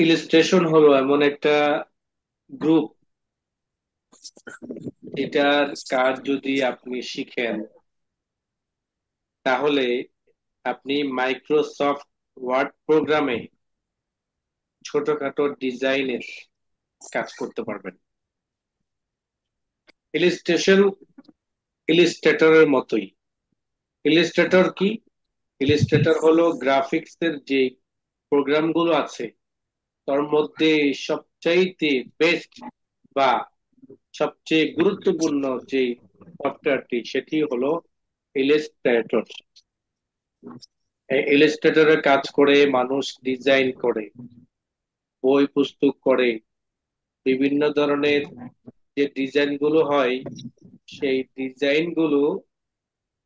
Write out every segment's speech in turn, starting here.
Illustration হলো এমন একটা গ্রুপ, এটার কাজ যদি আপনি শিখেন তাহলে আপনি মাইক্রোসফট ওয়ার্ড প্রোগ্রামে ছোটখাটো ডিজাইনের কাজ করতে পারবেন। ইলিস্ট্রেশন ইলিস্ট্রেটরের মতোই। ইলিস্ট্রেটর কি? ইলিস্ট্রেটর হলো গ্রাফিক্স এর যে প্রোগ্রামগুলো আছে তার মধ্যে সবচাইতে বেস্ট বা সবচেয়ে গুরুত্বপূর্ণ যে সফটওয়্যারটি সেটি হলো ইলিস্ট্রেটর। ইলিস্ট্রেটরের কাজ করে মানুষ ডিজাইন করে, বই পুস্তক করে, বিভিন্ন ধরনের যে ডিজাইন গুলো হয় সেই ডিজাইন গুলো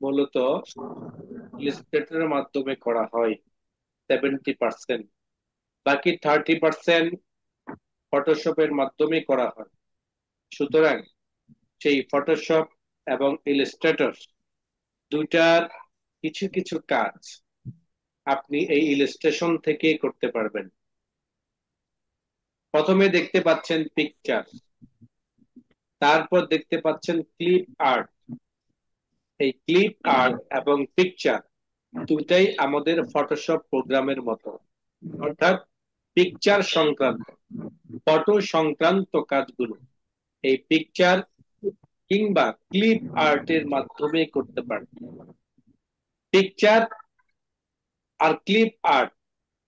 মূলত ইলিস্ট্রেটরের মাধ্যমে করা হয় 70%। বাকি 30% ফটোশপের মাধ্যমে করা হয়। সুতরাং সেই ফটোশপ এবং ইলিস্ট্রেটর দুইটার কিছু কিছু কাজ আপনি এই ইলিস্ট্রেশন থেকে করতে পারবেন। প্রথমে দেখতে পাচ্ছেন পিকচার, তারপর দেখতে পাচ্ছেন ক্লিপ আর্ট। এই ক্লিপ আর্ট এবং পিকচার দুটাই আমাদের ফটোশপ প্রোগ্রামের মতো, অর্থাৎ পিকচার সংক্রান্ত, ফটো সংক্রান্ত কাজগুলো এই পিকচার কিংবা ক্লিপ আর্টের মাধ্যমে করতে পারে। পিকচার আর ক্লিপ আর্ট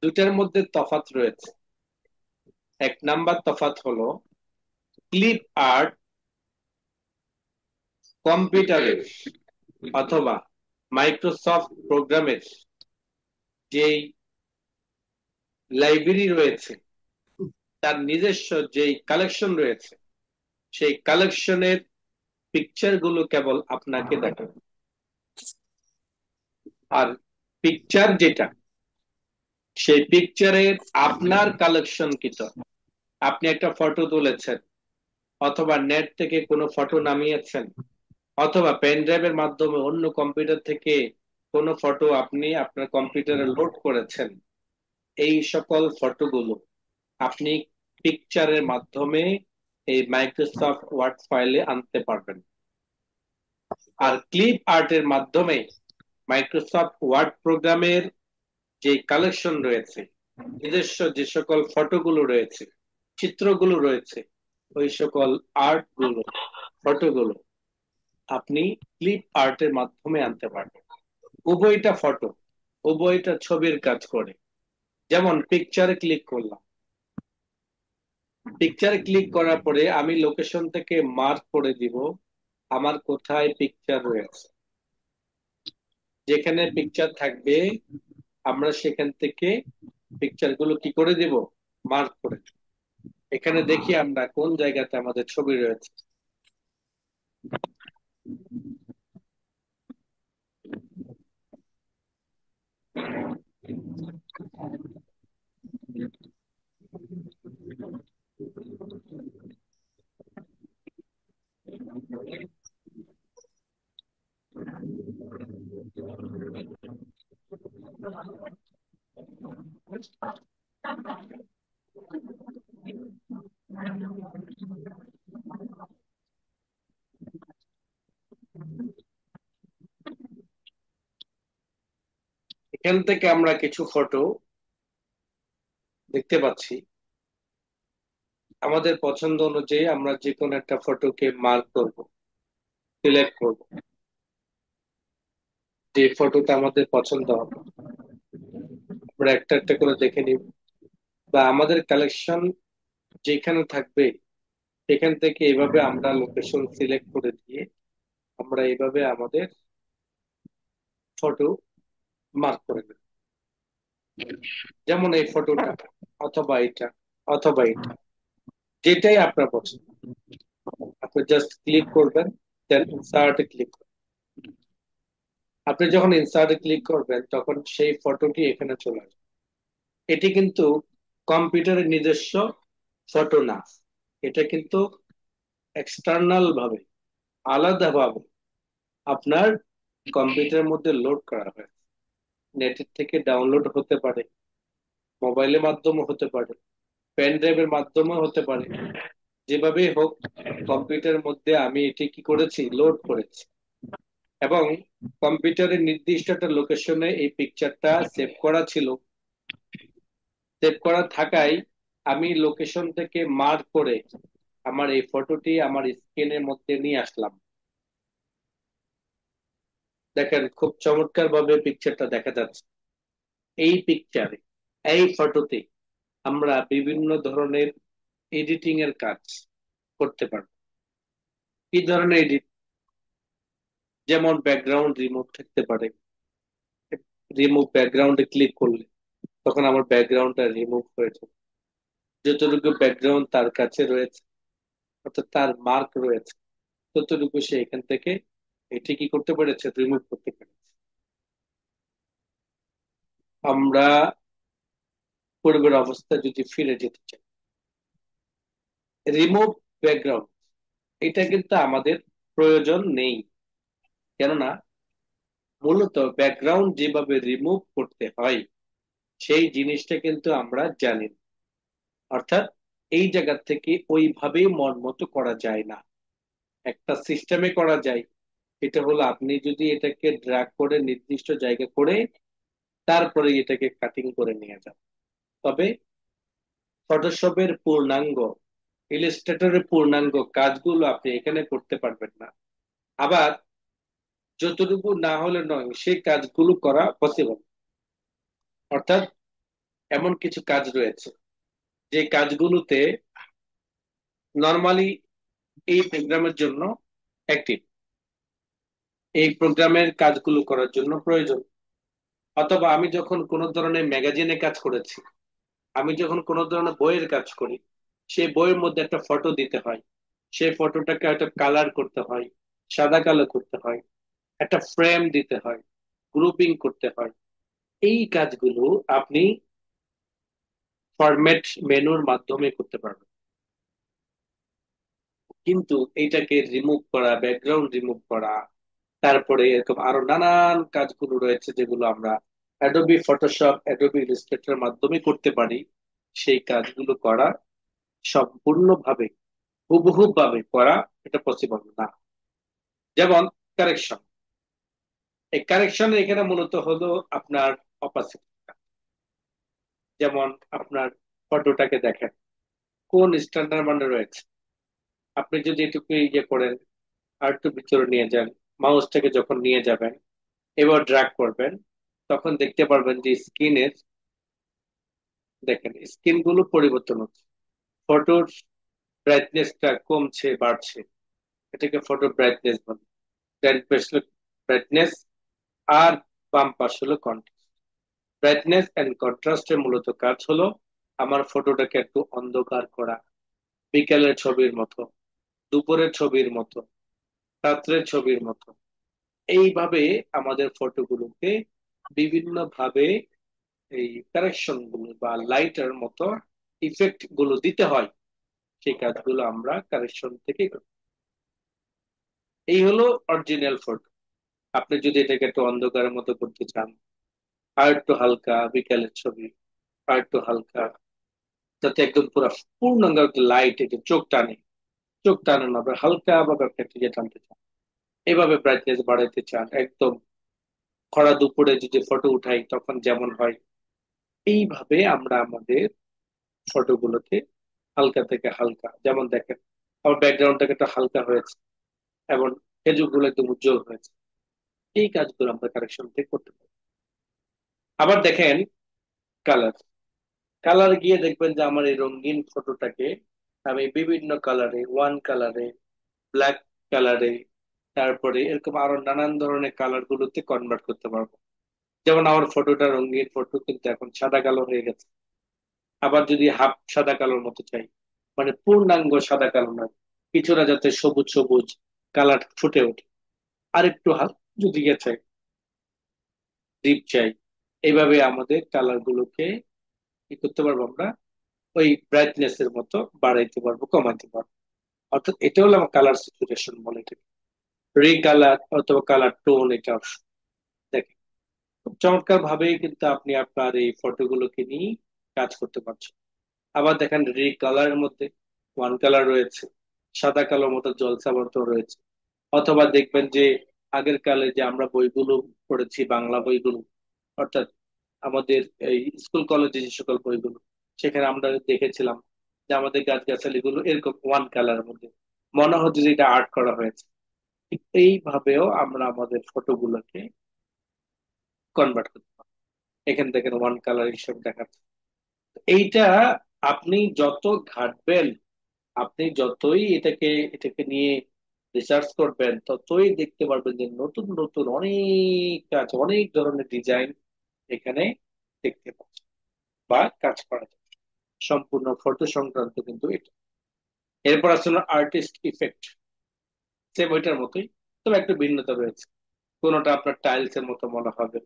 দুটার মধ্যে তফাৎ রয়েছে। এক নাম্বার তফাৎ হলো ক্লিপ আর্ট কম্পিউটারের অথবা মাইক্রোসফট প্রোগ্রামের যেই লাইব্রেরি রয়েছে, তার নিজস্ব যেই কালেকশন রয়েছে, সেই কালেকশনের পিকচার গুলো কেবল আপনাকে দেখাবে। আর পিকচার যেটা, সেই পিকচারের আপনার কালেকশন কি, তো আপনি একটা ফটো তুলেছেন অথবা নেট থেকে কোনো ফটো নামিয়েছেন অথবা পেন ড্রাইভের মাধ্যমে অন্য কম্পিউটার থেকে কোনো ফটো আপনি আপনার কম্পিউটারে লোড করেছেন, এই সকল ফটোগুলো আপনি পিকচারের মাধ্যমে এই মাইক্রোসফট ওয়ার্ড ফাইলে আনতে পারবেন। আর ক্লিপ আর্টের মাধ্যমে মাইক্রোসফট ওয়ার্ড প্রোগ্রামের যে কালেকশন রয়েছে, নিজস্ব যে সকল ফটোগুলো রয়েছে, চিত্রগুলো রয়েছে, ওই সকল আর্ট গুলো, ফটোগুলো আপনি ক্লিপ আর্টের মাধ্যমে আনতে পারবেন। উভয়টা ফটো, উভয়টা ছবির কাজ করে। যেমন পিকচারে ক্লিক করলাম, পিকচারে ক্লিক করার পরে আমি লোকেশন থেকে মার্ক করে দিব আমার কোথায় পিকচার রয়েছে। যেখানে পিকচার থাকবে আমরা সেখান থেকে পিকচার গুলো কি করে দিব, মার্ক করে দিব। এখানে দেখি আমরা কোন জায়গাতে আমাদের ছবি রয়েছে। এখান থেকে আমরা কিছু ফটো দেখতে পাচ্ছি। আমাদের পছন্দ অনুযায়ী আমরা যে কোনো একটা ফটোকে মার্ক করব, সিলেক্ট করব, যে ফটোটা আমাদের পছন্দ হবে আমরা একটা একটা করে দেখে নিব। বা আমাদের কালেকশন যেখানে থাকবে সেখান থেকে এভাবে আমরা লোকেশন সিলেক্ট করে দিয়ে আমরা এইভাবে আমাদের ফটো মার্ক করে নেব। যেমন এই ফটোটা অথবা এটা অথবা এটা, যেটাই আপনার পছন্দ আপনি জাস্ট ক্লিক করবেন, দেন ইনসার্টে ক্লিক করবেন। আপনি যখন ইনসার্টে ক্লিক করবেন তখন সেই ফটোটি এখানে চলে আসবে। এটি কিন্তু কম্পিউটারের নিজস্ব ফটো না, এটা কিন্তু এক্সটার্নাল ভাবে, আলাদা ভাবে আপনার কম্পিউটারের মধ্যে লোড করা হয়। নেটের থেকে ডাউনলোড হতে পারে মোবাইলের মাধ্যমে হতে পারে, পেন ড্রাইভের মাধ্যমে হতে পারে, যেভাবেই হোক কম্পিউটারের মধ্যে আমি এটি কি করেছি, লোড করেছি। এবং কম্পিউটারের নির্দিষ্ট একটা লোকেশনে এই পিকচারটা সেভ করা ছিল। সেভ করা থাকায় আমি লোকেশন থেকে মার্ক করে আমার এই ফটোটি আমার স্ক্রিনের মধ্যে নিয়ে আসলাম। দেখেন খুব চমৎকার ভাবে পিকচারটা দেখা যাচ্ছে। এই পিকচারে, এই ফটোতে আমরা বিভিন্ন ধরনের এডিটিং এর কাজ করতে পারবো। কি ধরনের এডিট? যেমন ব্যাকগ্রাউন্ড রিমুভ থাকতে পারে। রিমুভ ব্যাকগ্রাউন্ডে ক্লিক করলে তখন আমার ব্যাকগ্রাউন্ডটা রিমুভ হয়ে যাবে। যতটুকু ব্যাকগ্রাউন্ড তার কাছে রয়েছে, অর্থাৎ তার মার্ক রয়েছে, ততটুকু সে এখান থেকে এটি কি করতে পেরেছে, রিমুভ করতে পেরেছে। আমরা পূর্বের অবস্থায় যদি ফিরে যেতে চাই, রিমুভ ব্যাকগ্রাউন্ড এটা কিন্তু আমাদের প্রয়োজন নেই। কেননা মূলত ব্যাকগ্রাউন্ড যেভাবে রিমুভ করতে হয় সেই জিনিসটা কিন্তু আমরা জানি না। অর্থাৎ এই জায়গা থেকে ওইভাবেই মন মতো করা যায় না, একটা সিস্টেমে করা যায়। এটা হলো আপনি যদি এটাকে ড্র্যাগ করে নির্দিষ্ট জায়গা করে তারপরে এটাকে কাটিং করে নিয়ে যান। তবে ফটোশপের পূর্ণাঙ্গ, ইলাস্ট্রেটরের পূর্ণাঙ্গ কাজগুলো আপনি এখানে করতে পারবেন না। আবার যতটুকু না হলে নয় সেই কাজগুলো করা পসিবল। অর্থাৎ এমন কিছু কাজ রয়েছে যে কাজগুলোতে নর্মালি এই প্রোগ্রামের জন্য অ্যাক্টিভ, এই প্রোগ্রামের কাজগুলো করার জন্য প্রয়োজন। অথবা আমি যখন কোনো ধরনের ম্যাগাজিনে কাজ করেছি, আমি যখন কোনো ধরনের বইয়ের কাজ করি, সেই বইয়ের মধ্যে একটা ফটো দিতে হয়, সেই ফটোটাকে একটা কালার করতে হয়, সাদা কালো করতে হয়, একটা ফ্রেম দিতে হয়, গ্রুপিং করতে হয়। এই কাজগুলো আপনি ফরম্যাট মেনুর মাধ্যমে করতে পারবেন। কিন্তু এইটাকে রিমুভ করা, ব্যাকগ্রাউন্ড রিমুভ করা, তারপরে এরকম আরো নানান কাজগুলো রয়েছে যেগুলো আমরা অ্যাডোবি ফটোশপ, অ্যাডোবি ইলাস্ট্রেটরের মাধ্যমে করতে পারি। সেই কাজগুলো করা সম্পূর্ণভাবে, হুবহু ভাবে করা এটা পসিবল না। যেমন কারেকশন, এই কারেকশন এখানে মূলত হলো আপনার অপাসিটি। যেমন আপনার ফটোটাকে দেখেন কোন স্ট্যান্ডার্ড মানে রয়েছে। আপনি যদি এটুকু ইয়ে করেন, আর একটু ভিতরে নিয়ে যান, মাউসটাকে যখন নিয়ে যাবেন এবার ড্র্যাগ করবেন, তখন দেখতে পারবেন যে স্ক্রিনের, দেখেন স্ক্রিন গুলো পরিবর্তন হচ্ছে। ফটোর ব্রাইটনেসটা কমছে বাড়ছে, এটাকে ফটো ব্রাইটনেস বলে। ডান পাশ হলো ব্রাইটনেস, আর বাম পাশ হলো কন্ট্রাস্ট। ব্রাইটনেস এন্ড কন্ট্রাস্টের মূলত কাজ হলো আমার ফটোটাকে একটু অন্ধকার করা, বিকেলের ছবির মতো, দুপুরের ছবির মতো, রাত্রের ছবির মতো। এইভাবে আমাদের ফটোগুলোকে বিভিন্ন ভাবে এই কারেকশন গুলো বা লাইটের মতো ইফেক্ট গুলো দিতে হয়। সেই কাজগুলো আমরা কারেকশন থেকে করি। এই হলো অরিজিনাল ফটো। আপনি যদি এটাকে একটু অন্ধকারের মতো করতে চান, আর একটু হালকা বিকালের ছবি, আর একটু হালকা, যাতে একদম পুরো পূর্ণাঙ্গ একটা লাইট একটু চোখ টানে, চোখ টানে না, আবার হালকা ভাবে আপনি একটা ইয়ে টানতে চান, এভাবে ব্রাইটনেস বাড়াইতে চান, একদম খরা দুপুরে যদি ফটো উঠাই তখন যেমন হয়, এইভাবে আমরা আমাদের ফটোগুলোকে হালকা থেকে হালকা, যেমন দেখেন আমার ব্যাকগ্রাউন্ডটাকে একটা হালকা হয়েছে এবং খেজুরগুলো একদম উজ্জ্বল হয়েছে। এই কাজগুলো আমরা কারেকশন থেকে করতে পারি। আবার দেখেন কালার, কালার গিয়ে দেখবেন যে আমার এই রঙিন ফটোটাকে আমি বিভিন্ন কালারে, ওয়ান কালারে, ব্ল্যাক কালারে, তারপরে এরকম আরো নানান ধরনের কালার গুলোতে কনভার্ট করতে পারবো। যেমন আমার ফটোটা রঙিন ফটো কিন্তু এখন সাদা কালো হয়ে গেছে। আবার যদি হাফ সাদা কালোর মতো চাই, মানে পূর্ণাঙ্গ সাদা কালো নয়, কিছুটা যাতে সবুজ সবুজ কালার ফুটে ওঠে, আর একটু যদি ইয়ে চাই, ডিপ চাই, এইভাবে আমাদের কালার গুলোকে কি করতে পারবো আমরা, ওই ব্রাইটনেস এর মতো বাড়াইতে পারবো, কমাইতে পারবো। অর্থাৎ এটা হলো আমার কালার স্যাচুরেশন বলে এটাকে, রে কালার অথবা কালার টোন, এটা দেখেন খুব চমৎকার ভাবে কিন্তু আপনি আপনার এই ফটোগুলোকে নিয়ে কাজ করতে পারছো। আবার দেখেন কালারের মধ্যে ওয়ান কালার রয়েছে, সাদা কালো মতো জলসাবর্ত রয়েছে। অথবা দেখবেন যে আগের কালে যে আমরা বইগুলো পড়েছি, বাংলা বইগুলো, অর্থাৎ আমাদের এই স্কুল কলেজে যে সকল বইগুলো, সেখানে আমরা দেখেছিলাম যে আমাদের গাছগাছালি গুলো এরকম ওয়ান কালারের মধ্যে মনে হচ্ছে যে এটা আর্ট করা হয়েছে। ঠিক এইভাবেও আমরা আমাদের ফটোগুলোকে কনভার্ট করতে পারি। এখান থেকে ওয়ান কালার হিসেবে দেখাচ্ছে। এইটা আপনি যত ঘাটবেন, আপনি যতই এটাকে নিয়ে রিসার্চ করবেন, ততই দেখতে পারবেন যে নতুন নতুন অনেক কাজ, অনেক ধরনের ডিজাইন এখানে দেখতে পাচ্ছেন বা কাজ করা যায়। সম্পূর্ণ ফটো সংক্রান্ত কিন্তু এটা। এরপর আসছে আর্টিস্ট ইফেক্ট, সেম ওইটার মতোই, তবে একটু ভিন্নতা রয়েছে। কোনোটা আপনার টাইলস এর মতো মনে হবে,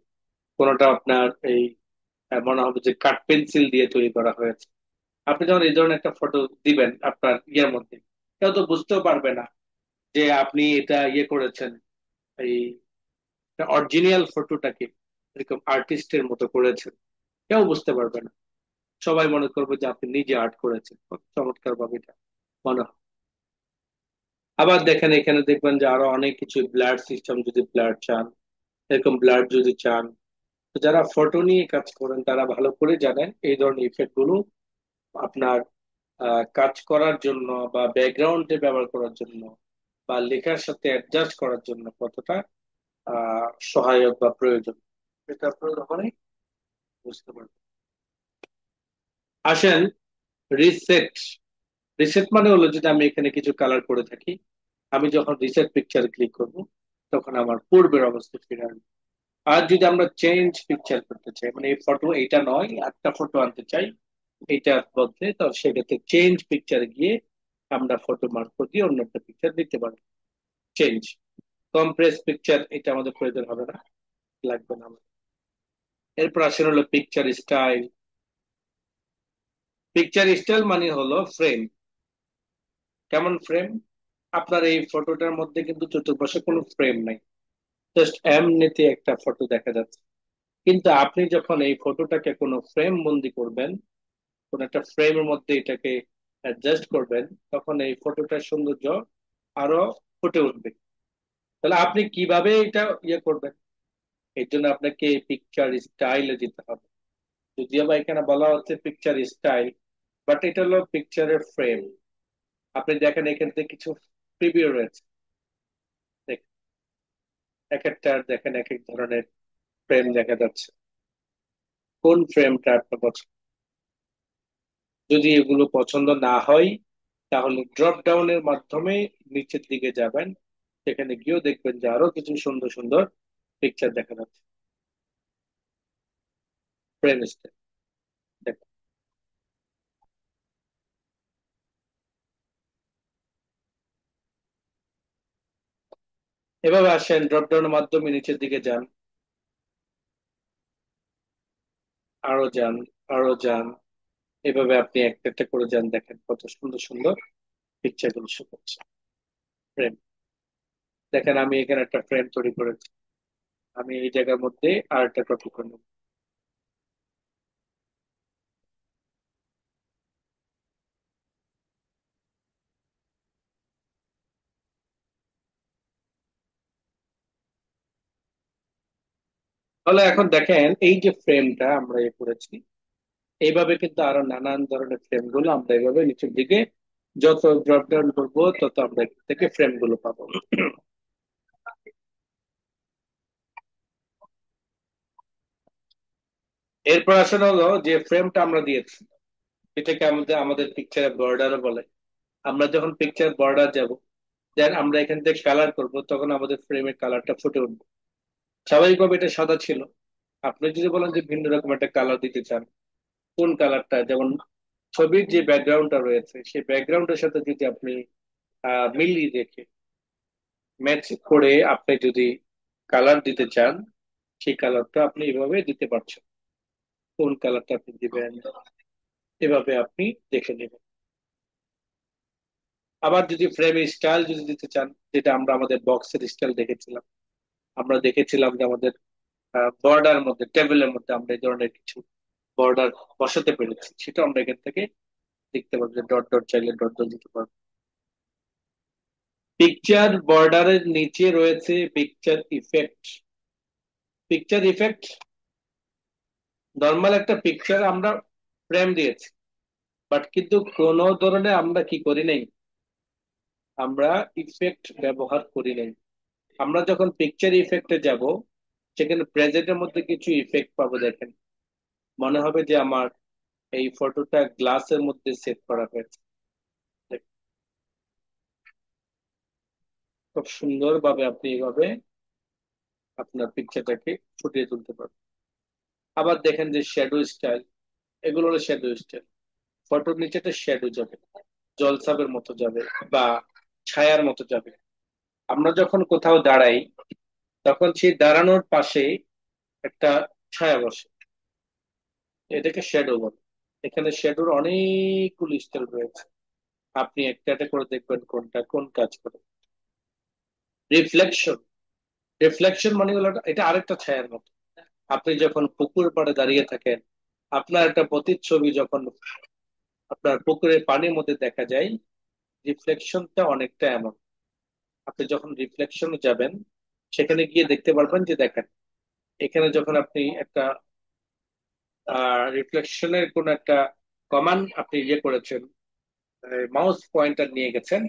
কোনোটা আপনার এই মনে হবে যে কাঠ পেন্সিল দিয়ে তৈরি করা হয়েছে। আপনি যখন এই ধরনের একটা ফটো দিবেন আপনার ইয়ের মধ্যে, কেউ তো বুঝতেও পারবে না যে আপনি এটা ইয়ে করেছেন, এই অরিজিনাল ফটোটাকে এরকম আর্টিস্টের মতো করেছেন। কেউ বুঝতে পারবে না, সবাই মনে করবে যে আপনি নিজে আর্ট করেছেন। কত চমৎকার ভাবে এটা মনে হয়। আবার দেখেন এখানে দেখবেন যে আরো অনেক কিছু, ব্লাড সিস্টেম যদি ব্লাড চান, এরকম ব্লাড যদি চান, তো যারা ফটো নিয়ে কাজ করেন তারা ভালো করে জানেন এই ধরনের ইফেক্ট গুলো আপনার কাজ করার জন্য বা ব্যাকগ্রাউন্ডে ব্যবহার করার জন্য বা লেখার সাথে অ্যাডজাস্ট করার জন্য কতটা সহায়ক বা প্রয়োজন, এটা আপনারা তখনই বুঝতে পারবেন। আসেন রিসেট। রিসেট মানে হলো, যদি আমি এখানে কিছু কালার করে থাকি, আমি যখন রিসেট পিকচার ক্লিক করব, তখন আমার পূর্বের অবস্থা ফিরে আসবে। আর যদি আমরা চেঞ্জ পিকচার করতে চাই, মানে এই ফটো এইটা নয়, একটা ফটো আনতে চাই এইটার মধ্যে, তো সেটাতে চেঞ্জ পিকচার গিয়ে আমরা ফটো মার্ক দিয়ে অন্য একটা পিকচার দিতে পারবো। চেঞ্জ কম্প্রেস পিকচার, এটা আমাদের প্রয়োজন হবে না, লাগবে না আমাদের। এরপর আসলে হলো পিকচার স্টাইল। পিকচার স্টাইল মানে হলো ফ্রেম। কেমন ফ্রেম? আপনার এই ফটোটার মধ্যে কিন্তু চতুর্পাশে কোনো ফ্রেম নাই, জাস্ট এমনিতে একটা ফটো দেখা যাচ্ছে। কিন্তু আপনি যখন এই ফটোটাকে কোনো ফ্রেম বন্দি করবেন, কোন একটা ফ্রেমের মধ্যে এটাকে অ্যাডজাস্ট করবেন, তখন এই ফটোটার সৌন্দর্য আরো ফুটে উঠবে। তাহলে আপনি কিভাবে এটা ইয়ে করবেন? এই জন্য আপনাকে পিকচার স্টাইলে যেতে হবে। যদিও বা এখানে বলা হচ্ছে পিকচার স্টাইল, বাট এটা হলো পিকচারের ফ্রেম। আপনি দেখেন এখান থেকে কিছু প্রিভিউ রয়েছে, দেখেন এক একটা, দেখেন এক এক ধরনের ফ্রেম দেখা যাচ্ছে। কোন ফ্রেমটা আপনার পছন্দ? যদি এগুলো পছন্দ না হয়, তাহলে ড্রপ ডাউনের মাধ্যমে নিচের দিকে যাবেন, সেখানে গিয়েও দেখবেন যে আরো কিছু সুন্দর সুন্দর পিকচার দেখা যাচ্ছে। ফ্রেম স্টাইল দেখেন। এভাবে আসেন, ড্রপ ডাউনের মাধ্যমে নিচের দিকে যান, আরো যান, আরো যান। এভাবে আপনি একটা একটা করে যান, দেখেন কত সুন্দর সুন্দর পিকচার গুলো শো করছে। ফ্রেম দেখেন, আমি এখানে একটা ফ্রেম তৈরি করেছি। আমি এই জায়গার মধ্যে আর একটা কপি করে নেব। তাহলে এখন দেখেন এই যে ফ্রেমটা আমরা ইয়ে করেছি, এইভাবে কিন্তু আরো নানান ধরনের ফ্রেম গুলো আমরা এইভাবে নিচের দিকে যত ড্রপ ডাউন করবো, তত আমরা এখান থেকে ফ্রেম গুলো পাবো। এরপর আসলে হলো যে ফ্রেমটা আমরা দিয়েছি, এটাকে আমাদের আমাদের পিকচারের বর্ডারও বলে। আমরা যখন পিকচার বর্ডার যাব, দেন আমরা এখান থেকে কালার করব, তখন আমাদের ফ্রেমের কালারটা ফুটে উঠবে। স্বাভাবিকভাবে এটা সাদা ছিল, আপনি যদি বলেন যে ভিন্ন রকম একটা কালার দিতে চান, কোন কালারটা, যেমন ছবির যে ব্যাকগ্রাউন্ডটা রয়েছে সেই ব্যাকগ্রাউন্ডের সাথে যদি আপনি মিলিয়ে রেখে ম্যাচ করে আপনি যদি কালার দিতে চান, সেই কালারটা আপনি এভাবে দিতে পারছেন। কোন কালারটা আপনি দিবেন, এভাবে আপনি দেখে নেবেন। আবার যদি ফ্রেম স্টাইল যদি দিতে চান, যেটা আমরা আমাদের বক্সের স্টাইল দেখেছিলাম, আমরা দেখেছিলাম যে আমাদের বর্ডার মধ্যে টেবিলের মধ্যে আমরা এই ধরনের কিছু বর্ডার বসাতে পেরেছি, সেটা আমরা এখান থেকে দেখতে পাবো, যে ডট ডট চাইলে ডট ডট দিতে পারবো। পিকচার বর্ডারের নিচে রয়েছে picture effect. Picture effect, normal একটা পিকচার আমরা ফ্রেম দিয়েছি, বাট কিন্তু কোন ধরনের আমরা কি করি নাই, আমরা ইফেক্ট ব্যবহার করি নাই। আমরা যখন পিকচার ইফেক্টে যাব, সেখানে প্রেজেন্টের মধ্যে কিছু ইফেক্ট পাবো। দেখেন, মনে হবে যে আমার এই ফটোটা গ্লাসের মধ্যে সেট করা হয়েছে। দেখেন, খুব সুন্দর ভাবে আপনি এইভাবে আপনার পিকচারটাকে ফুটিয়ে তুলতে পারবেন। আবার দেখেন যে শ্যাডো স্টাইল, এগুলো হলো শ্যাডো স্টাইল। ফটোর নিচে একটা শ্যাডো যাবে, জলছাপের মতো যাবে, বা ছায়ার মতো যাবে। আমরা যখন কোথাও দাঁড়াই, তখন সেই দাঁড়ানোর পাশে একটা ছায়া বসে, এটাকে শ্যাডো বলে। এখানে শ্যাডোর অনেকগুলো স্টাইল রয়েছে, আপনি একটা একটা করে দেখবেন কোনটা কোন কাজ করে। রিফ্লেকশন, রিফ্লেকশন মানে হলো এটা আরেকটা ছায়ার মতো। আপনি যখন পুকুর পাড়ে দাঁড়িয়ে থাকেন, আপনার একটা প্রতিচ্ছবি যখন আপনার পুকুরের পানির মধ্যে দেখা যায়, রিফ্লেকশনটা অনেকটা এমন। আপনি যখন রিফ্লেকশনে যাবেন, সেখানে গিয়ে দেখতে পারবেন যে দেখেন, এখানে যখন আপনি একটা রিফ্লেকশনের কোন একটা কমান্ড আপনি ইয়ে করেছেন, মাউস পয়েন্টার নিয়ে গেছেন,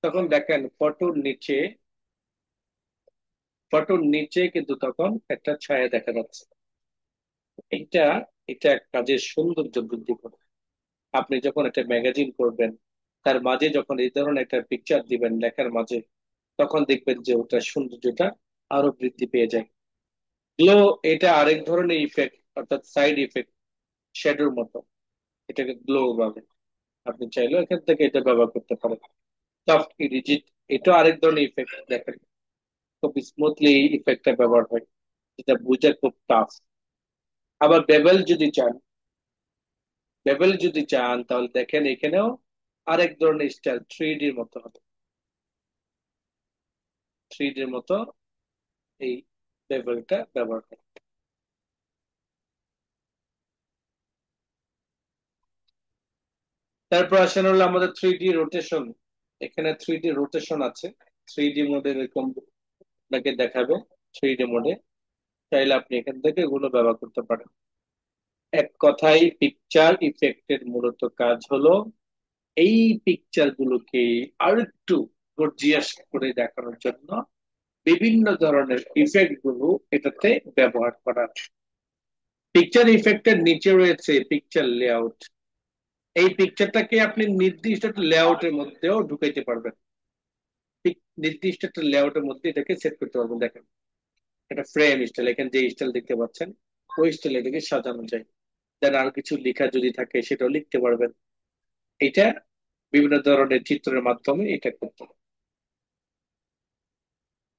তখন দেখেন ফটোর নিচে কিন্তু তখন একটা ছায়া দেখা যাচ্ছে। এটা এটা এক কাজের সৌন্দর্য বৃদ্ধি করে। আপনি যখন একটা ম্যাগাজিন করবেন, তার মাঝে যখন এই ধরনের একটা পিকচার দিবেন লেখার মাঝে, তখন দেখবেন যে ওটার সৌন্দর্যটা আরো বৃদ্ধি পেয়ে যায়। গ্লো, এটা আরেক ধরনের ইফেক্ট, অর্থাৎ সাইড ইফেক্ট, শ্যাডোর মতো। এটাকে গ্লো বলে। আপনি চাইলেও এখান থেকে এটা ব্যবহার করতে পারেন। সফট রিজিড, এটা আরেক ধরনের ইফেক্ট। দেখেন, খুব স্মুথলি এই ইফেক্টটা ব্যবহার হয়, যেটা বোঝা খুব টাফ। আবার বেবেল যদি চান তাহলে দেখেন এখানেও আরেক ধরনের স্টাইল, থ্রি ডির মতো হবে। থ্রি ডির মতো এই বেবেলটা ব্যবহার করে। তারপর আসেন হলো আমাদের থ্রি ডি রোটেশন। এখানে থ্রি ডি রোটেশন আছে। থ্রি ডি মোডে এরকম আপনাকে দেখাবে। থ্রি ডি মোডে চাইলে আপনি এখান থেকে এগুলো ব্যবহার করতে পারেন। এক কথায় পিকচার ইফেক্টের মূলত কাজ হলো এই পিকচার গুলোকে আরো একটু গর্জিয়াস করে দেখানোর জন্য বিভিন্ন ধরনের ইফেক্ট গুলো এটাতে ব্যবহার করা। পিকচার ইফেক্টের নিচে রয়েছে পিকচার লেআউট। এই পিকচারটাকে আপনি নির্দিষ্ট একটা লেআউটের মধ্যেও ঢুকাইতে পারবেন। নির্দিষ্ট একটা লেআউটের মধ্যে এটাকে সেট করতে পারবেন। দেখেন, এটা ফ্রেম স্টাইল, এখানে যে স্টাইল দেখতে পাচ্ছেন, ওই স্টাইলে এটাকে সাজানো যায়। দেন আর কিছু লেখা যদি থাকে সেটাও লিখতে পারবেন। এটা বিভিন্ন ধরনের চিত্রের মাধ্যমে এটা করতে পারবেন।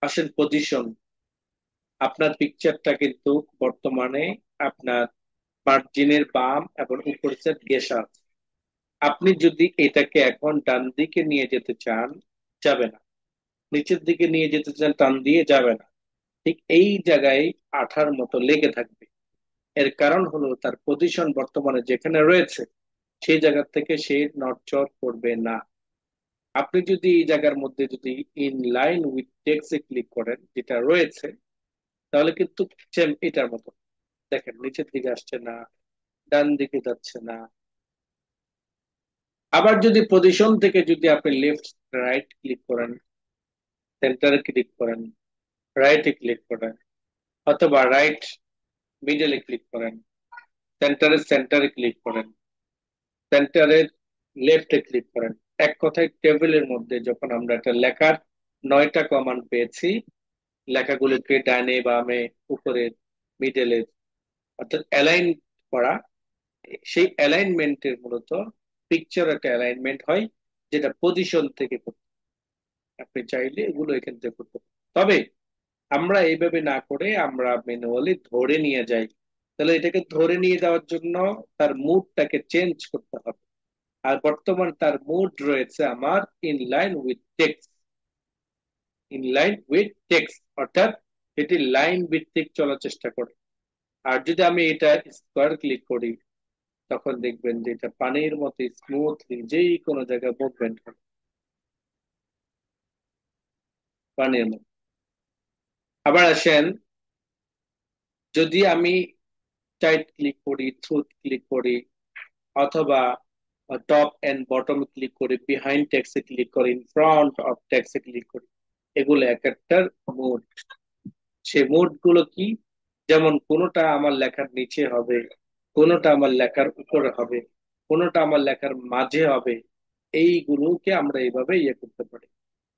আসেন পজিশন। আপনার পিকচারটা কিন্তু বর্তমানে আপনার মার্জিনের বাম এবং উপরের সাইড ঘেঁষা আছে। আপনি যদি এটাকে এখন ডান দিকে নিয়ে যেতে চান, যাবে না। নিচের দিকে নিয়ে যেতে চান, টান দিয়ে যাবে না। ঠিক এই জায়গায় আঠার মতো লেগে থাকবে। এর কারণ হলো তার পজিশন বর্তমানে যেখানে রয়েছে, সেই জায়গা থেকে সে নড়চড় করবে না। আপনি যদি এই জায়গার মধ্যে যদি in line with text click করেন, যেটা রয়েছে, তাহলে কিন্তু সেম এটার মতো দেখেন, নিচের দিকে আসছে না, ডান দিকে যাচ্ছে না। আবার যদি পজিশন থেকে যদি আপনি লেফট রাইট ক্লিক করেন, সেন্টারে ক্লিক করেন, রাইটে ক্লিক করেন, অথবা রাইট মিডলে ক্লিক করেন, সেন্টারে ক্লিক করেন, সেন্টারের লেফটে ক্লিক করেন। এক কথায় টেবিলের মধ্যে যখন আমরা একটা লেখার 9টা কমান্ড পেয়েছি, লেখাগুলোকে ডানে বামে উপরে মিডলে অর্থাৎ অ্যালাইন করা, সেই অ্যালাইনমেন্টের মূলত পিকচার একটা অ্যালাইনমেন্ট হয়, যেটা পজিশন থেকে করতে। আপনি চাইলে এগুলো এখান থেকে করতে পারেন। তবে আমরা এইভাবে না করে আমরা ম্যানুয়ালি ধরে নিয়ে যাই। তাহলে এটাকে ধরে নিয়ে যাওয়ার জন্য তার মুডটাকে চেঞ্জ করতে হবে। আর বর্তমান তার মুড রয়েছে আমার ইন লাইন উইথ টেক্সট, অর্থাৎ এটি লাইন ভিত্তিক চলার চেষ্টা করে। আর যদি আমি এটা স্কোয়ার ক্লিক করি, তখন দেখবেন যে এটা পানির মতো স্মুথলি যেই কোনো জায়গায় মুভমেন্ট হবে, পানির মতো। আবার আসেন, যদি আমি টাইট ক্লিক করি, থ্রুট ক্লিক করি, অথবা টপ এন্ড বটম ক্লিক করি, বিহাইন্ড টেক্সটে ক্লিক করি, ইন ফ্রন্ট অফ টেক্সটে ক্লিক করি, এগুলো এক একটার মুড। সে মুড গুলো কি? যেমন কোনোটা আমার লেখার নিচে হবে, কোনোটা আমার লেখার উপরে হবে, কোনোটা আমার লেখার মাঝে হবে। এইগুলোকে আমরা এইভাবে ইয়ে করতে পারি।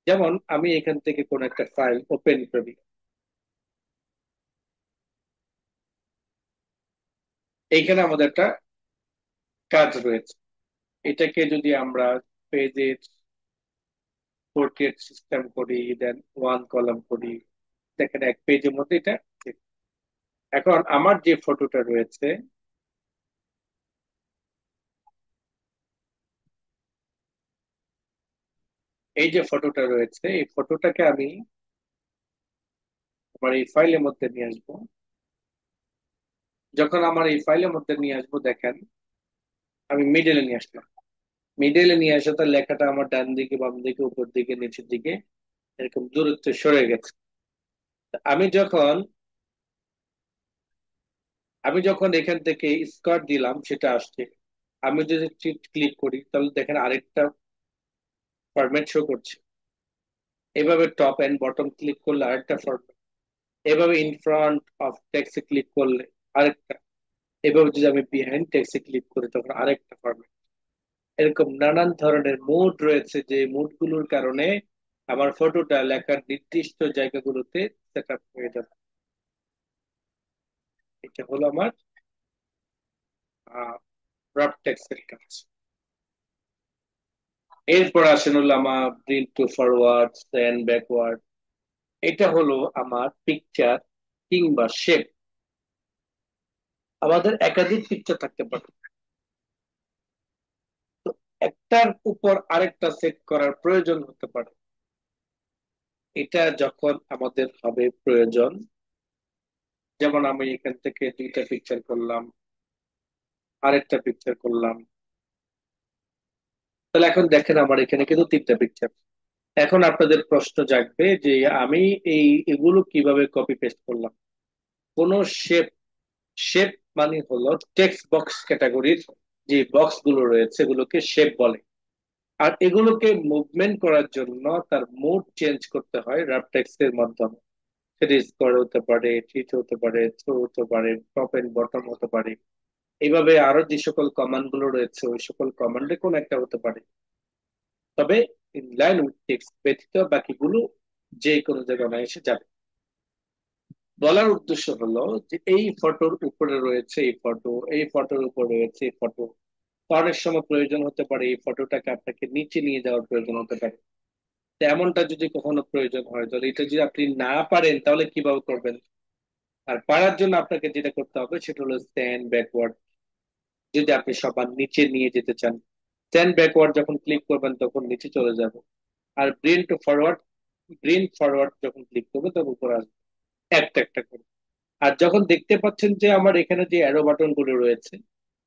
যেমন আমি এখান থেকে কোন একটা ফাইল ওপেন করি, এইখানে আমাদের একটা কাজ রয়েছে। এটাকে যদি আমরা পেজের পোর্ট্রেট সিস্টেম করি, দেন ওয়ান কলাম করি, দেখেন এক পেজের মধ্যে এটা ঠিক। এখন আমার যে ফটোটা রয়েছে, এই যে ফটোটা রয়েছে, এই ফটোটাকে আমি আমার এই ফাইলের মধ্যে নিয়ে আসবো। যখন আমার এই ফাইলের মধ্যে নিয়ে আসবো, দেখেন আমি মিডলে নিয়ে আসলাম। মিডলে নিয়ে আসা তার লেখাটা আমার ডান দিকে, বাম দিকে, উপর দিকে, নিচের দিকে এরকম দূরত্ব সরে গেছে। তা আমি যখন এখান থেকে স্কোয়ার দিলাম, সেটা আসছে। আমি যদি ক্লিক করি, তাহলে দেখেন আরেকটা ফরম্যাট শো করছে। এভাবে টপ এন্ড বটম ক্লিক করলে আরেকটা ফরম্যাট, এভাবে ইন ফ্রন্ট অফ টেক্সটে ক্লিক করলে আরেকটা, এভাবে যদি আমি বিহাইন্ড টেক্সটে ক্লিক করি তখন আরেকটা ফরম্যাট। এরকম নানান ধরনের মুড রয়েছে, যে মুড গুলোর কারণে আমার ফটোটা লেখার নির্দিষ্ট জায়গাগুলোতে সেট আপ হয়ে যাবে। এটা হলো আমার রব টেক্সটের কাজ। এরপর আসেন হলো আমার print to forward then backward. এটা হলো আমার পিকচার কিংবা শেপ। আমাদের একাধিক পিকচার থাকতে পারে, তো একটার উপর আরেকটা সেট করার প্রয়োজন হতে পারে। এটা যখন আমাদের হবে প্রয়োজন, যেমন আমি এখান থেকে দুইটা পিকচার করলাম, আরেকটা পিকচার করলাম, তাহলে এখন দেখেন আমার এখানে কিন্তু তিনটা পিকচার। এখন আপনাদের প্রশ্ন জাগবে যে আমি এগুলো কিভাবে কপি পেস্ট করলাম। কোন শেপ, শেপ মানে হলো টেক্সট বক্স ক্যাটাগরির যে বক্স গুলো রয়েছে এগুলোকে শেপ বলে। আর এগুলোকে মুভমেন্ট করার জন্য তার মুড চেঞ্জ করতে হয় রাফ টেক্সট এর মাধ্যমে। সেটা স্কোয়ার হতে পারে, টিট হতে পারে, থ্রো হতে পারে, টপ এন্ড বটম হতে পারে। এইভাবে আরো যে সকল কমান্ড গুলো রয়েছে ওই সকল কমান্ডে কোন একটা হতে পারে। তবে ইন লাইন উইথ টেক্সট ব্যতীত বাকিগুলো যে কোনো জায়গায় এসে যাবে। বলার উদ্দেশ্য হলো যে এই ফটোর উপরে রয়েছে এই ফটো, এই ফটোর উপর রয়েছে এই ফটো। তো অনেক সময় প্রয়োজন হতে পারে এই ফটোটাকে আপনাকে নিচে নিয়ে যাওয়ার প্রয়োজন হতে পারে। তো এমনটা যদি কখনো প্রয়োজন হয়, তাহলে এটা যদি আপনি না পারেন তাহলে কিভাবে করবেন? আর পারার জন্য আপনাকে যেটা করতে হবে সেটা হলো স্ট্যান্ড ব্যাকওয়ার্ড। যদি আপনি সবার নিচে নিয়ে যেতে চান, স্ট্যান্ড ব্যাকওয়ার্ড যখন ক্লিক করবেন তখন নিচে চলে যাবে। আর bring to forward, bring forward যখন ক্লিক করবে তখন উপরে আসবে, একটা একটা করে। আর যখন দেখতে পাচ্ছেন যে আমার এখানে যে অ্যারো বাটন গুলো রয়েছে,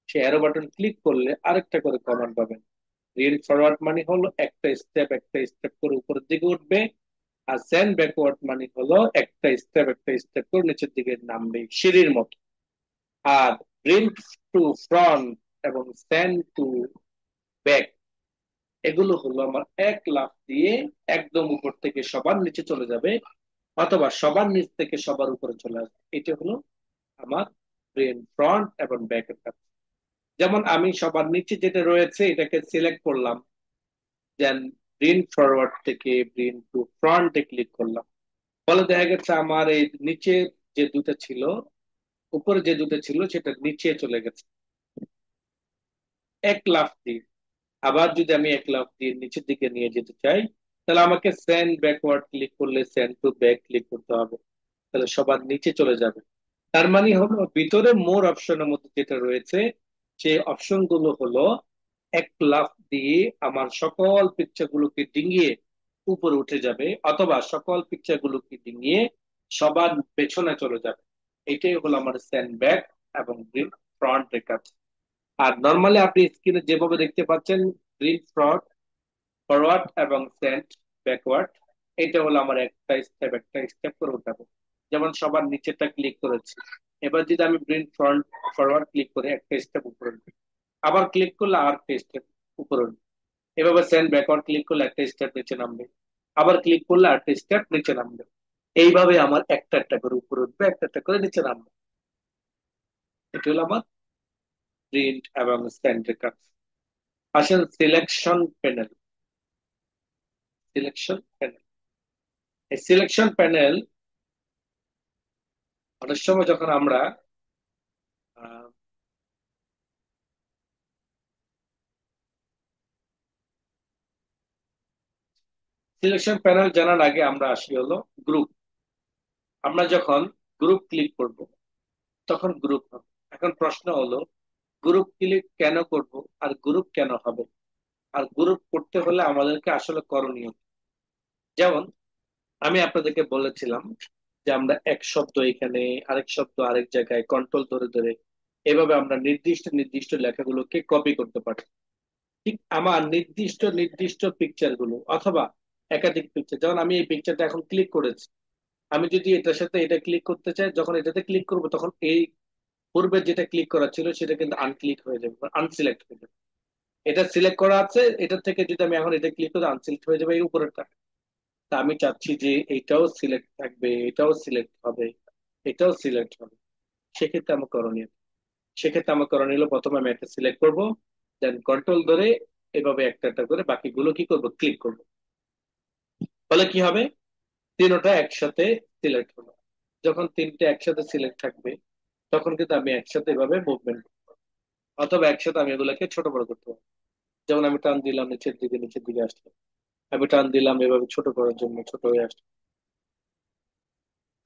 সেই অ্যারো বাটন ক্লিক করলে আরেকটা করে কমান্ড পাবেন। রিল ফরওয়ার্ড মানে হলো একটা স্টেপ করে উপরের দিকে উঠবে। আর সেন্ড ব্যাকওয়ার্ড মানে হলো একটা স্টেপ করে নিচের দিকে নামবে সিঁড়ির মতো। আর ব্রিং টু ফ্রন্ট এবং সেন্ড টু ব্যাক, এগুলো হলো আমার এক লাফ দিয়ে একদম উপর থেকে সবার নিচে চলে যাবে, অথবা সবার নিচ থেকে সবার উপরে চলে আসবে। এটা হলো আমার ব্রেন ফ্রন্ট এবং ব্যাক এর কাজ। যেমন আমি সবার নিচে যেটা রয়েছে এটাকে সিলেক্ট করলাম, দেন ব্রিন ফরওয়ার্ড থেকে ব্রিন টু ফ্রন্টে ক্লিক করলাম, ফলে দেখা গেছে আমার এই নিচে যে দুটো ছিল, উপরে যে দুটো ছিল সেটা নিচে চলে গেছে এক লাফ দিয়ে। আবার যদি আমি এক লাফ দিয়ে নিচের দিকে নিয়ে যেতে চাই, তাহলে আমাকে সেন্ড ব্যাকওয়ার্ড ক্লিক করলে সেন্ড টু ব্যাক ক্লিক করতে হবে, তাহলে সবার নিচে চলে যাবে। তার মানে হলো ভিতরে মোর অপশনের মধ্যে যেটা রয়েছে সেই অপশন গুলো হলো এক লাফ দিয়ে আমার সকল পিকচার গুলোকে ডিঙিয়ে উপরে উঠে যাবে, অথবা সকল পিকচার গুলোকে ডিঙিয়ে সবার পেছনে চলে যাবে। এটাই হলো আমার স্ট্যান্ড ব্যাক এবং ফ্রন্ট এর কাজ। আর নর্মালি আপনি স্ক্রিনে যেভাবে দেখতে পাচ্ছেন, প্রিন্ট ফরওয়ার্ড এবং সেন্ড ব্যাকওয়ার্ড, এটা হলো আমার একটা স্টেপ করে উঠাবো। যেমন সবার নিচেরটা ক্লিক করেছি, এবার যদি আমি প্রিন্ট ফরওয়ার্ড ক্লিক করে একটা স্টেপ উপরে উঠবো। আবার ক্লিক করলে আর একটা স্টেপ উপরে উঠবো। এভাবে সেন্ড ব্যাকওয়ার্ড ক্লিক করলে একটা স্টেপ নিচে নামবে, আবার ক্লিক করলে আরেকটা স্টেপ নিচে নামবে। এইভাবে আমার একটা একটা করে উপরে উঠবে, একটা একটা করে নিচে নামবে। এটা হলো আমার প্রিন্ট এবং সেন্ডের কাজ। আসেন সিলেকশন প্যানেল। সিলেকশন প্যানেল, এই সিলেকশন প্যানেল অনেক সময় যখন আমরা সিলেকশন প্যানেল জানার আগে আমরা আসি হলো গ্রুপ। আমরা যখন গ্রুপ ক্লিক করব তখন গ্রুপ হবে। এখন প্রশ্ন হলো, গ্রুপ ক্লিক কেন করব, আর গ্রুপ কেন হবে, আর গ্রুপ করতে হলে আমাদেরকে আসলে করণীয় কি? যেমন আমি আপনাদেরকে বলেছিলাম যে আমরা এক শব্দ এখানে, আরেক শব্দ আরেক জায়গায় কন্ট্রোল ধরে ধরে এভাবে আমরা নির্দিষ্ট নির্দিষ্ট লেখাগুলোকে কপি করতে পারি। ঠিক আমার নির্দিষ্ট নির্দিষ্ট পিকচার গুলো অথবা একাধিক পিকচার, যেমন আমি এই পিকচারটা এখন ক্লিক করেছি, আমি যদি এটার সাথে এটা ক্লিক করতে চাই, যখন এটাতে ক্লিক করব তখন এই পূর্বে যেটা ক্লিক করা ছিল সেটা কিন্তু আনক্লিক হয়ে যাবে, আনসিলেক্ট হয়ে যাবে। এটা সিলেক্ট করা আছে, এটা থেকে যদি আমি এখন এটা ক্লিক করি আনসিলেক্ট হয়ে যাবে এই উপরেরটা। তা আমি চাচ্ছি যে এটাও সিলেক্ট থাকবে, এটাও সিলেক্ট হবে, এটাও সিলেক্ট হবে। সেক্ষেত্রে আমার করণীয়, সেক্ষেত্রে আমার করণীয় হলো প্রথমে আমি একটা সিলেক্ট করব, দেন কন্ট্রোল ধরে এভাবে একটা একটা করে বাকিগুলো কি করব, ক্লিক করব। ফলে কি হবে, তিনটা একসাথে সিলেক্ট হলো। যখন তিনটে একসাথে সিলেক্ট থাকবে তখন কিন্তু আমি একসাথে এভাবে মুভমেন্ট, অথবা একসাথে আমি এগুলোকে ছোট বড় করতে পারবো। যেমন আমি টান দিলাম নিচের দিকে, নিচের দিকে আসলো। আমি টান দিলাম এভাবে ছোট করার জন্য, ছোট হয়ে আসলো।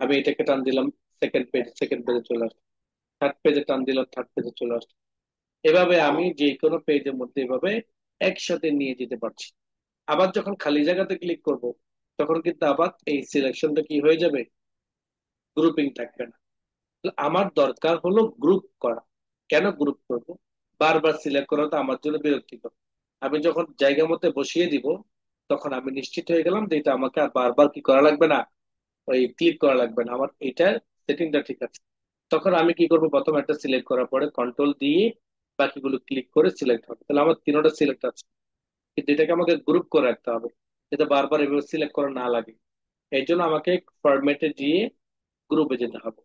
আমি এটাকে টান দিলাম সেকেন্ড পেজে চলে আসলো। থার্ড পেজে টান দিলাম, থার্ড পেজে চলে আসলো। এভাবে আমি যে কোনো পেজের মধ্যে এভাবে একসাথে নিয়ে যেতে পারছি। আবার যখন খালি জায়গাতে ক্লিক করব তখন কিন্তু আবার এই সিলেকশনটা কি হয়ে যাবে, গ্রুপিং থাকবে না। তো আমার দরকার হলো গ্রুপ করা। কেন গ্রুপ করব, বারবার সিলেক্ট করা তো আমার জন্য বিরক্তিকর। আমি যখন জায়গা মতো বসিয়ে দিব তখন আমি নিশ্চিত হয়ে গেলাম যে এটা আমাকে আর বারবার কি করা লাগবে না, ওই ক্লিক করা লাগবে না, আমার এটা সেটিংটা ঠিক আছে। তখন আমি কি করব, প্রথম একটা সিলেক্ট করার পরে কন্ট্রোল দিয়ে বাকিগুলো ক্লিক করে সিলেক্ট হবে, তাহলে আমার তিনোটা সিলেক্ট আছে। কিন্তু এটাকে আমাকে গ্রুপ করে রাখতে হবে যাতে বারবার এভাবে সিলেক্ট করা না লাগে। এই জন্য আমাকে ফরম্যাটে গিয়ে গ্রুপে যেতে হবে,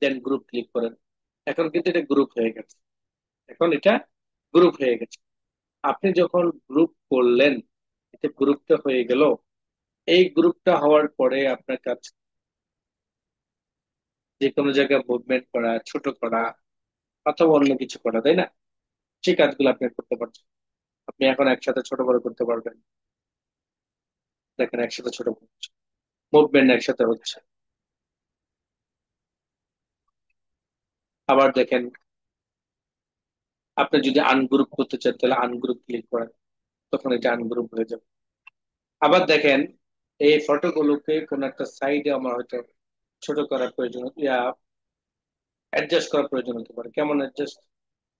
দেন গ্রুপ ক্লিক করেন। এখন কিন্তু এটা গ্রুপ হয়ে গেছে, এখন এটা গ্রুপ হয়ে গেছে। আপনি যখন গ্রুপ করলেন, এটা গ্রুপটা হয়ে গেল। এই গ্রুপটা হওয়ার পরে আপনার কাছে যে কোনো জায়গায় মুভমেন্ট করা, ছোট করা অথবা অন্য কিছু করা, তাই না? সেই কাজগুলো আপনি করতে পারছেন। আপনি এখন একসাথে ছোট বড় করতে পারবেন। দেখেন একসাথে ছোট বড় হচ্ছে, মুভমেন্ট একসাথে হচ্ছে। আবার দেখেন, আপনি যদি আনগ্রুপ করতে চান তাহলে আনগ্রুপ ক্লিক করেন, তখন এটা আনগ্রুপ হয়ে যাবে। আবার দেখেন, এই ফটোগুলোকে কোন একটা সাইডে আমার হয়তো ছোট করার প্রয়োজন, অ্যাডজাস্ট করার প্রয়োজন হতে পারে। কেমন অ্যাডজাস্ট,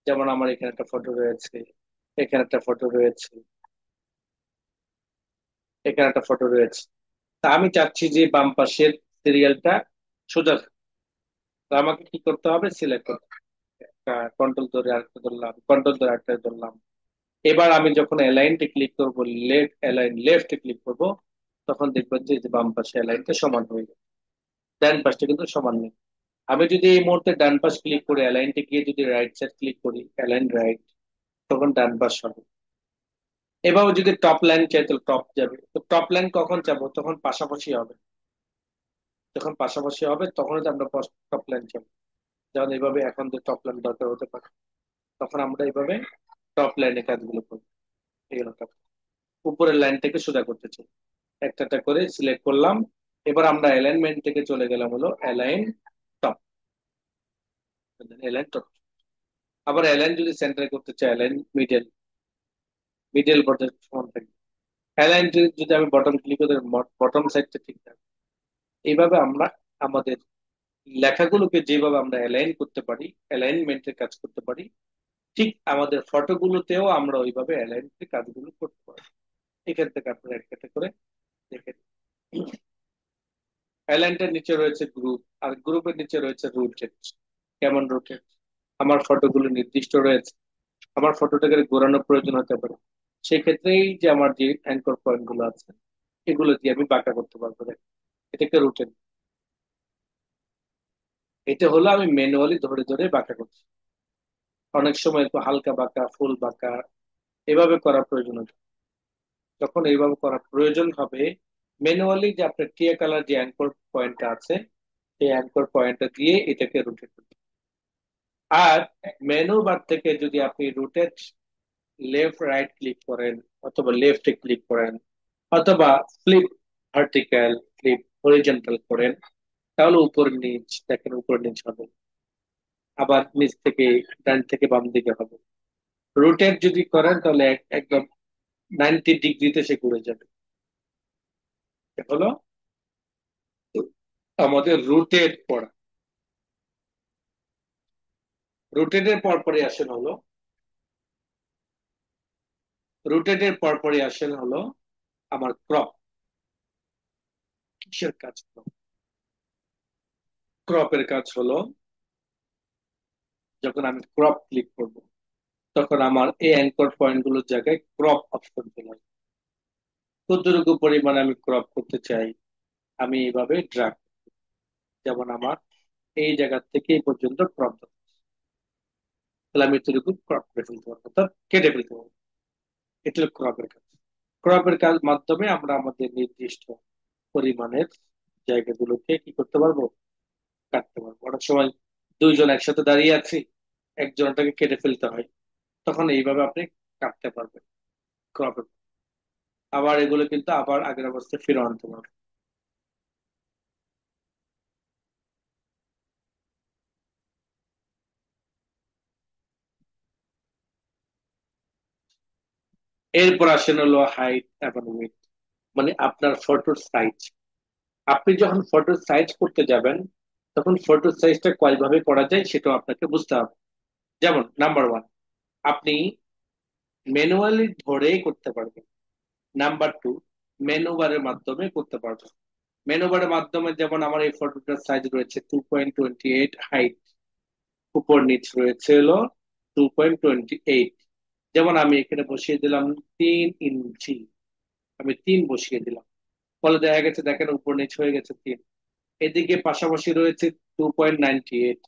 যেমন আমার এখানে একটা ফটো রয়েছে, এখানে একটা ফটো রয়েছে, এখানে একটা ফটো রয়েছে। তা আমি চাচ্ছি যে বাম পাশের সিরিয়ালটা সোজা থাকবে। তো আমাকে কি করতে হবে, সিলেক্ট করতে হবে। কন্ট্রোল ধরে আরেকটা ধরলাম, কন্ট্রোল ধরে আরেকটা ধরলাম। এবার আমি যখন অ্যালাইনটা ক্লিক করব, লেফটে ক্লিক করব, তখন দেখবেন যে এই যে বাম পাশে অ্যালাইনটা সমান হয়ে যাবে, ডান পাশটা কিন্তু সমান নেই। আমি যদি এই মুহূর্তে ডান পাশ ক্লিক করে অ্যালাইনটা গিয়ে যদি রাইট সাইড ক্লিক করি, অ্যালাইন রাইট, তখন ডান পাশ হবে। এভাবে যদি টপ লাইন চাই তাহলে টপ যাবে। তো টপ লাইন কখন যাবো, তখন পাশাপাশি হবে। যখন পাশাপাশি হবে তখন তো আমরা টপ লাইন যাবো। যেমন এইভাবে এখন যে টপ লাইন দরকার হতে পারে, তখন আমরা এইভাবে টপ লাইনে কাজগুলো করবো। এগুলো top। উপরের লাইন থেকে সোজা করতে চাই, একটা একটা করে সিলেক্ট করলাম। এবার আমরা অ্যালাইনমেন্ট থেকে চলে গেলাম হলো অ্যালাইন টপ, অ্যালাইন টপ। আবার অ্যালাইন যদি সেন্টারে করতে চাই, অ্যালাইন মিডল, মিডল বটম সমান থাকবে। অ্যালাইন যদি আমি বটম ক্লিক করি, বটম সাইডটা ঠিক থাকবে। এইভাবে আমরা আমাদের লেখাগুলোকে যেভাবে আমরা অ্যালাইন করতে পারি, অ্যালাইনমেন্টের কাজ করতে পারি, ঠিক আমাদের ফটোগুলোতেও আমরা ওইভাবে অ্যালাইনমেন্টের কাজগুলো করতে পারি। এখান থেকে আপনারা একটা করে দেখেন। অ্যালাইনটার নিচে রয়েছে গ্রুপ, আর গ্রুপের নিচে রয়েছে রুটেড। কেমন রুটেড? আমার ফটোগুলো নির্দিষ্ট রয়েছে, আমার ফটোটাকে ঘোরানোর প্রয়োজন হতে পারে, সেক্ষেত্রেই যে আমার যে অ্যাঙ্কর পয়েন্ট গুলো আছে এগুলো দিয়ে আমি বাঁকা করতে পারবো। দেখেন, এটাকে রুটেড। এটা হলো আমি ম্যানুয়ালি ধরে ধরে বাঁকা করছি। অনেক সময় একটু হালকা বাঁকা, ফুল বাঁকা এভাবে করার প্রয়োজন হবে। যখন এইভাবে করার প্রয়োজন হবে, ম্যানুয়ালি যে আপনার টিয়া কালার যে অ্যাঙ্কর পয়েন্টটা আছে, সেই অ্যাঙ্কর পয়েন্টটা দিয়ে এটাকে রোটেট করতে। আর মেনু বার থেকে যদি আপনি রোটেট লেফট রাইট ক্লিক করেন, অথবা লেফটে ক্লিক করেন, অথবা ফ্লিপ ভার্টিক্যাল, ফ্লিপ হরিজন্টাল করেন, তাহলে উপর নিচ দেখেন, উপর নিচ হবে। আবার নিচ থেকে ডান থেকে বাম দিকে হবে। রোটেট যদি করেন তাহলে একদম 90 ডিগ্রিতে সে ঘুরে যাবে। এটা হলো আমাদের রুটেট পড়া। রুটেটের পরপরই আসেন হলো রুটেটের পরপরই আসেন হলো আমার ক্রপ। কিসের কাজ? ক্রপের কাজ হলো যখন আমি ক্রপ ক্লিক করব, তখন আমার এই অ্যাঙ্কর পয়েন্ট গুলোর জায়গায় ক্রপ অপশন চলে আসবে। কতটুকু পরিমাণ আমি ক্রপ করতে চাই, আমি এইভাবে ড্রাগ, যেমন আমার এই জায়গা থেকে এই পর্যন্ত ক্রপ, তাহলে আমি এতটুকু ক্রপ করে ফেলতে পারবো, অর্থাৎ কেটে ফেলতে পারবো। এটা হলো ক্রপের কাজ। ক্রপের কাজ মাধ্যমে আমরা আমাদের নির্দিষ্ট পরিমাণের জায়গাগুলোকে কি করতে পারবো, কাটতে পারবো। অনেক সময় দুইজন একসাথে দাঁড়িয়ে আছি, একজনটাকে কেটে ফেলতে হয়, তখন এইভাবে আপনি কাটতে পারবেন ক্রপের। আবার এগুলো কিন্তু আবার আগের অবস্থায় ফিরে আনতে পারবেন। এরপর আসেন হলো হাইট এবং উইডথ, মানে আপনার ফটোর সাইজ। আপনি যখন ফটোর সাইজ করতে যাবেন, তখন ফটোর সাইজটা কয়ভাবে করা যায় সেটাও আপনাকে বুঝতে হবে। যেমন নাম্বার ওয়ান, আপনি ম্যানুয়ালি ধরে করতে পারবেন। নাম্বার টু, মেনু বারের মাধ্যমে করতে পারবেন। মেনু বারের মাধ্যমে যেমন আমার এই ফটোটার সাইজ রয়েছে 2.28 হাইট, উপর নিচ রয়েছে হলো 2.28। যেমন আমি এখানে বসিয়ে দিলাম 3 ইঞ্চি, আমি 3 বসিয়ে দিলাম, ফলে দেখা গেছে দেখেন উপর নিচ হয়ে গেছে 3। এদিকে পাশাপাশি রয়েছে 2.98,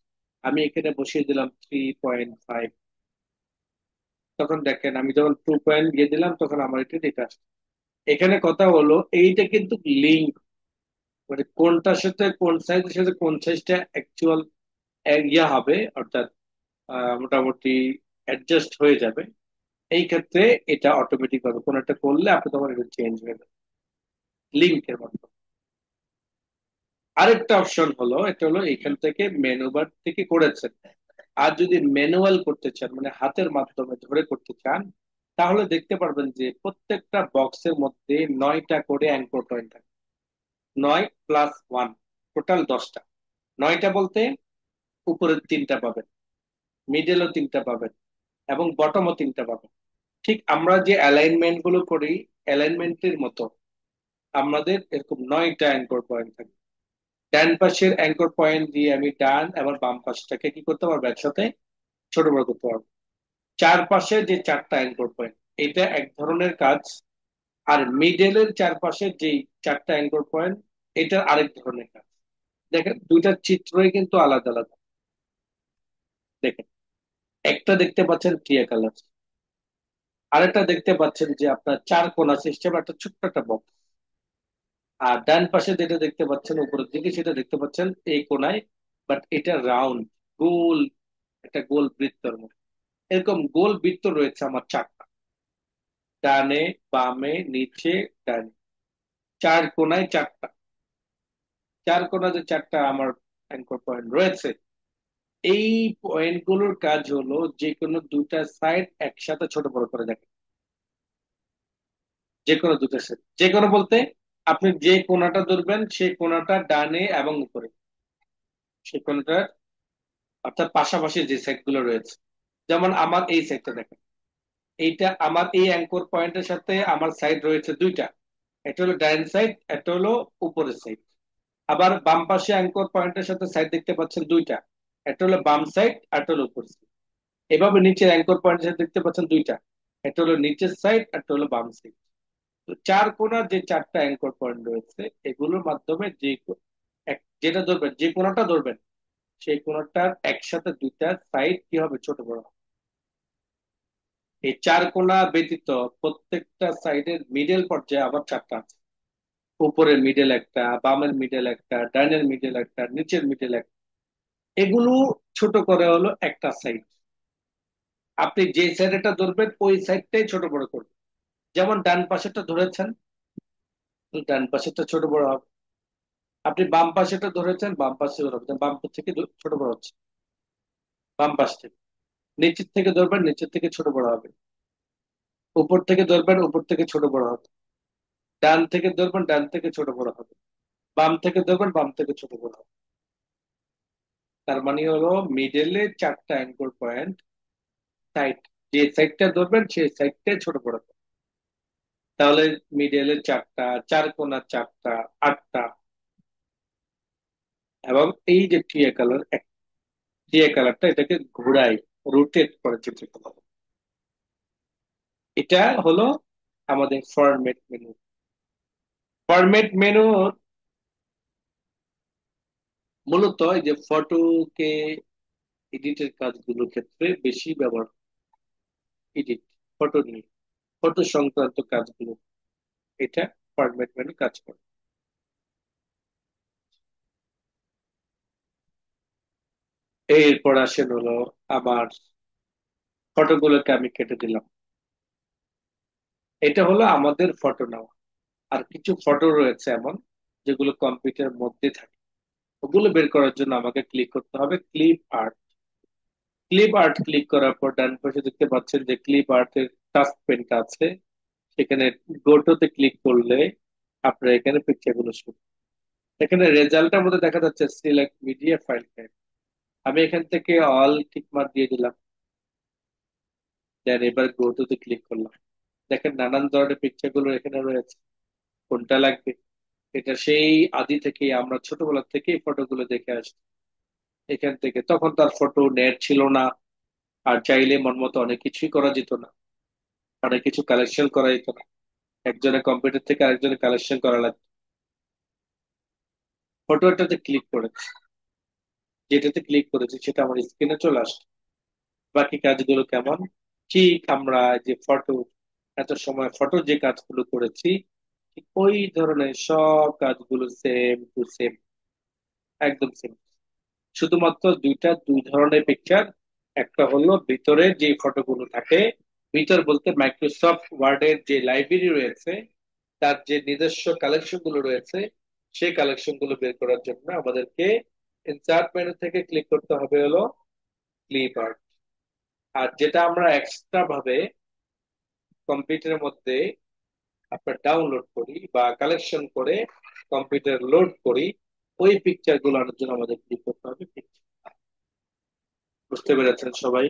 আমি এখানে বসিয়ে দিলাম 3.5। তখন দেখেন আমি যখন 2 পয়েন্ট দিয়ে দিলাম তখন আমার এটা ঠিক আছে। এখানে কথা হলো এইটা কিন্তু লিঙ্ক, মানে কোনটার সাথে কোন সাইজের সাথে কোন সাইজটা অ্যাকচুয়াল ইয়া হবে, অর্থাৎ মোটামুটি অ্যাডজাস্ট হয়ে যাবে। এই ক্ষেত্রে এটা অটোমেটিক ভাবে কোন একটা করলে আপনি তখন এটা চেঞ্জ হয়ে যাবে লিঙ্কের মাধ্যমে। আরেকটা অপশন হলো, এটা হলো এখান থেকে মেনু বার থেকে করেছেন। আর যদি ম্যানুয়াল করতে চান, মানে হাতের মাধ্যমে ধরে করতে চান, তাহলে দেখতে পারবেন যে প্রত্যেকটা বক্সের মধ্যে 9টা করে অ্যাঙ্কর পয়েন্ট থাকে। 9+1, টোটাল 10টা। 9টা বলতে উপরের 3টা পাবেন, মিডেলও 3টা পাবেন, এবং বটমও 3টা পাবেন। ঠিক আমরা যে অ্যালাইনমেন্ট গুলো করি, অ্যালাইনমেন্টের মতো আমাদের এরকম 9টা অ্যাঙ্কর পয়েন্ট থাকে। ডান পাশের অ্যাঙ্কর পয়েন্ট দিয়ে আমি ডান এবং বাম পাশটাকে কি করতে পারবো, একসাথে ছোট বড় করতে পারবো। চারপাশে যে 4টা অ্যাঙ্কর পয়েন্ট, এটা এক ধরনের কাজ। আর মিডলের চারপাশে যে 4টা অ্যাঙ্কর পয়েন্ট, এটা আরেক ধরনের কাজ। দেখেন দুইটা চিত্রই কিন্তু আলাদা আলাদা। দেখেন, একটা দেখতে পাচ্ছেন টিয়া কালার, আরেকটা দেখতে পাচ্ছেন যে আপনার চার কোণা সিস্টেম, একটা ছোট্ট একটা বক্স। আর ডান পাশে যেটা দেখতে পাচ্ছেন উপরের দিকে, সেটা দেখতে পাচ্ছেন এই কোণায়, বাট এটা রাউন্ড, গোল, একটা গোল বৃত্তর মতো। এরকম গোল বৃত্ত রয়েছে আমার 4টা, ডানে বামে নিচে ডানে, চার কোণায় 4টা। চার কোণা যে 4টা আমার অ্যাঙ্কর পয়েন্ট রয়েছে, এই পয়েন্ট গুলোর কাজ হলো যে কোনো দুটা সাইড একসাথে ছোট বড় করে দেখেন। যে কোনো দুটো সাইড, যে কোনো বলতে আপনি যে কোণাটা ধরবেন সেই কোণাটা ডানে এবং উপরে, সেই কোণাটার অর্থাৎ পাশাপাশি যে সাইড গুলো রয়েছে, যেমন আমার এই সাইডটা দেখেন, এইটা আমার এই অ্যাঙ্কর পয়েন্টের সাথে আমার সাইড রয়েছে দুইটা। এটা হলো ডাইন সাইড, এটা হলো উপরের সাইড। আবার বাম পাশে অ্যাঙ্কর পয়েন্টের সাথে সাইড দেখতে পাচ্ছেন দুইটা, একটা হলো বাম সাইড আর একটা হলো উপর সাইড। এভাবে নিচের অ্যাঙ্কর পয়েন্টের সাথে দেখতে পাচ্ছেন দুইটা, একটা হলো নিচের সাইড একটা হলো বাম সাইড। তো চার কোণার যে চারটা অ্যাঙ্কর পয়েন্ট রয়েছে, এগুলোর মাধ্যমে যেটা ধরবেন, যে কোণাটা ধরবেন, সেই কোণাটার একসাথে দুইটা সাইড কি হবে, ছোট বড় হবে। এই চার কোণা ব্যতীত প্রত্যেকটা সাইডের মিডল পর্যায়ে আবার চারটা আছে। উপরের মিডল একটা, বামের মিডল একটা, ডাইনের মিডল একটা, নিচের মিডল একটা। এগুলো ছোট করে হলো একটা সাইড। আপনি যে সাইডটা ধরবেন ওই সাইডটাই ছোট বড় করবেন। যেমন ডান পাশেরটা ধরেছেন, তো ডান পাশেরটা ছোট বড় হবে। আপনি বাম পাশেরটা ধরেছেন, বাম পাশে বড় হবে, বাম পাশ থেকে ছোট বড় হচ্ছে, বাম পাশ থেকে। নিচের থেকে ধরবেন, নিচের থেকে ছোট বড় হবে। উপর থেকে ধরবেন, উপর থেকে ছোট বড় হবে। ডান থেকে ধরবেন, ডান থেকে ছোট বড় হবে। বাম থেকে ধরবেন, বাম থেকে ছোট বড় হবে। তার মানে হলো মিডলে চারটা অ্যাঙ্কর পয়েন্ট, সাইড, যে সাইডটা ধরবেন সেই সাইডটাই ছোট বড় হবে। তাহলে মিডলের চারটা, চার কোণার চারটা, আটটা। এবং এই যে টিয়া কালার, টিয়া কালারটা এটাকে ঘুরাই, রোটেট করে চিত্রকলা। এটা হলো আমাদের ফরম্যাট মেনু। ফরম্যাট মেনু মূলত এই যে ফটোকে এডিটের কাজগুলোর ক্ষেত্রে বেশি ব্যবহার, এডিট, ফটো নিয়ে, ফটো সংক্রান্ত কাজগুলো, এটা ফরম্যাট মেনু কাজ করে। এরপর আসেন হলো আমার ফটোগুলোকে আমি কেটে দিলাম। এটা হলো আমাদের ফটো নেওয়া। আর কিছু ফটো রয়েছে এমন যেগুলো কম্পিউটারের মধ্যে থাকে, ওগুলো বের করার জন্য আমাকে ক্লিক করতে হবে clip art. Clip art click করার পর ডান পাশে দেখতে পাচ্ছেন যে ক্লিপ আর্টের টাচ পেনটা আছে, সেখানে গোটোতে ক্লিক করলে আপনার এখানে পিকচার গুলো শুরু। এখানে রেজাল্টের মধ্যে দেখা যাচ্ছে সিলেক্ট মিডিয়া ফাইল টাইপ। আমি এখান থেকে অল টিক মার্ক দিয়ে দিলাম, দেন এবার গোটোতে ক্লিক করলাম। দেখেন নানান ধরনের পিকচার গুলো এখানে রয়েছে, কোনটা লাগবে। এটা সেই আদি থেকে, আমরা ছোটবেলা থেকেই ফটোগুলো দেখে আসছি। এখান থেকে তখন তার ফটো নেট ছিল না, আর চাইলে মন মতো অনেক কিছুই করা যেত না, অনেক কিছু কালেকশন করা যেত না। একজনের কম্পিউটার থেকে আরেকজনের কালেকশন করা লাগতো। ফটোটাতে ক্লিক করেছি, যেটাতে ক্লিক করেছি সেটা আমার স্ক্রিনে চলে আসছে। বাকি কাজগুলো কেমন, ঠিক আমরা যে ফটো, এত সময় ফটো যে কাজগুলো করেছি, ঠিক ওই ধরনের সব কাজগুলো সেম টু সেম, একদম সেম। শুধুমাত্র দুই ধরনের পিকচার। একটা হলো ভিতরে যে ফটোগুলো থাকে, ভিতর বলতে মাইক্রোসফট ওয়ার্ডের যে লাইব্রেরি রয়েছে, তার যে নিজস্ব কালেকশন গুলো রয়েছে, সেই কালেকশন গুলো বের করার জন্য আমাদেরকে ইনসার্ট মেনু থেকে ক্লিক করতে হবে হলো ক্লিপ আর্ট। আর যেটা আমরা এক্সট্রা ভাবে কম্পিউটারের মধ্যে আপনার ডাউনলোড করি বা কালেকশন করে কম্পিউটার লোড করি, ওই পিকচার গুলো আনার জন্য আমাদের ক্লিক করতে হবে picture। বুঝতে পেরেছেন সবাই?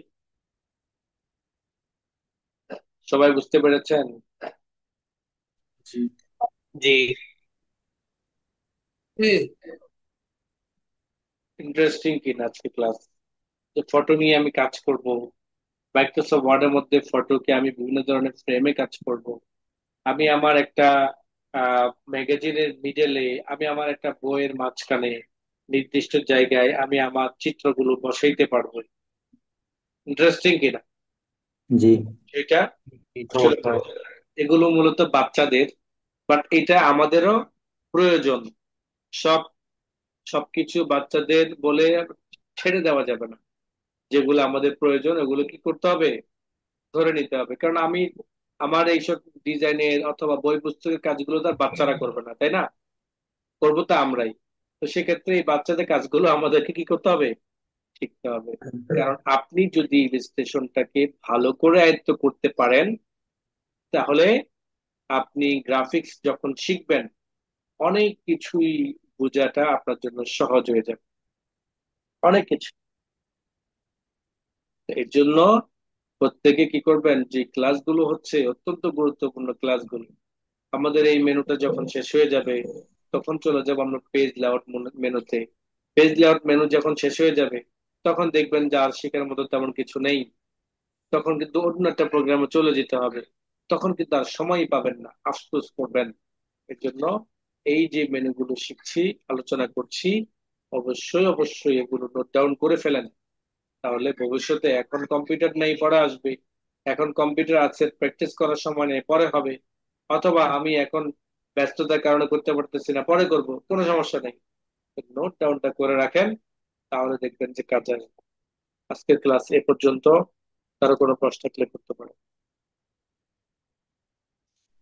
সবাই বুঝতে পেরেছেন? জি। জি। ইন্টারেস্টিং কিনা আজকে ক্লাস, যে ফটো নিয়ে আমি কাজ করব, মাইক্রোসফট ওয়ার্ডের মধ্যে ফটোকে আমি বিভিন্ন ধরনের ফ্রেমে কাজ করব। আমি আমার একটা ম্যাগাজিনের মিডলে, আমি আমার একটা বইয়ের মাঝখানে নির্দিষ্ট জায়গায় আমি আমার চিত্রগুলো বসাইতে পারবো। ইন্টারেস্টিং কিনা জি। এটা? আসলে চমৎকার। এগুলো মূলত বাচ্চাদের, বাট এটা আমাদেরও প্রয়োজন। সব সবকিছু বাচ্চাদের বলে ছেড়ে দেওয়া যাবে না। যেগুলো আমাদের প্রয়োজন ওগুলো কি করতে হবে, ধরে নিতে হবে। কারণ আমি আমার এইসব ডিজাইনের অথবা বই পুস্তকের কাজগুলো তো আর বাচ্চারা করবে না, তাই না? করবো তো আমরাই। তো সেক্ষেত্রে এই বাচ্চাদের কাজগুলো আমাদেরকে কি করতে হবে, শিখতে হবে। কারণ আপনি যদি ইলাস্ট্রেশনটাকে ভালো করে আয়ত্ত করতে পারেন, তাহলে আপনি গ্রাফিক্স যখন শিখবেন, অনেক কিছুই বোঝাটা আপনার জন্য সহজ হয়ে যাবে, অনেক কিছু। এর জন্য প্রত্যেকে কি করবেন, যে ক্লাসগুলো হচ্ছে অত্যন্ত গুরুত্বপূর্ণ ক্লাসগুলো, আমাদের এই মেনুটা যখন শেষ হয়ে যাবে তখন চলে যাবো আমরা পেজ লেআউট মেনুতে। পেজ লেআউট মেনু যখন শেষ হয়ে যাবে তখন দেখবেন যে আর শেখার মতো তেমন কিছু নেই, তখন কিন্তু অন্য একটা প্রোগ্রামে চলে যেতে হবে, তখন কিন্তু আর সময়ই পাবেন না, আফসোস করবেন। এর জন্য এই যে মেনুগুলো শিখছি, আলোচনা করছি, অবশ্যই অবশ্যই এগুলো নোট ডাউন করে ফেলেন। তাহলে ভবিষ্যতে, এখন কম্পিউটার নেই পরে আসবে, এখন কম্পিউটার আছে প্র্যাকটিস করার সময় নেই পরে হবে, অথবা আমি এখন ব্যস্ততার কারণে করতে পারতেছি না পরে করব, কোনো সমস্যা নেই, নোট ডাউনটা করে রাখেন, তাহলে দেখবেন যে কাজে আসবে। আজকের ক্লাস এ পর্যন্ত, কারো কোনো প্রশ্ন থাকলে করতে পারেন।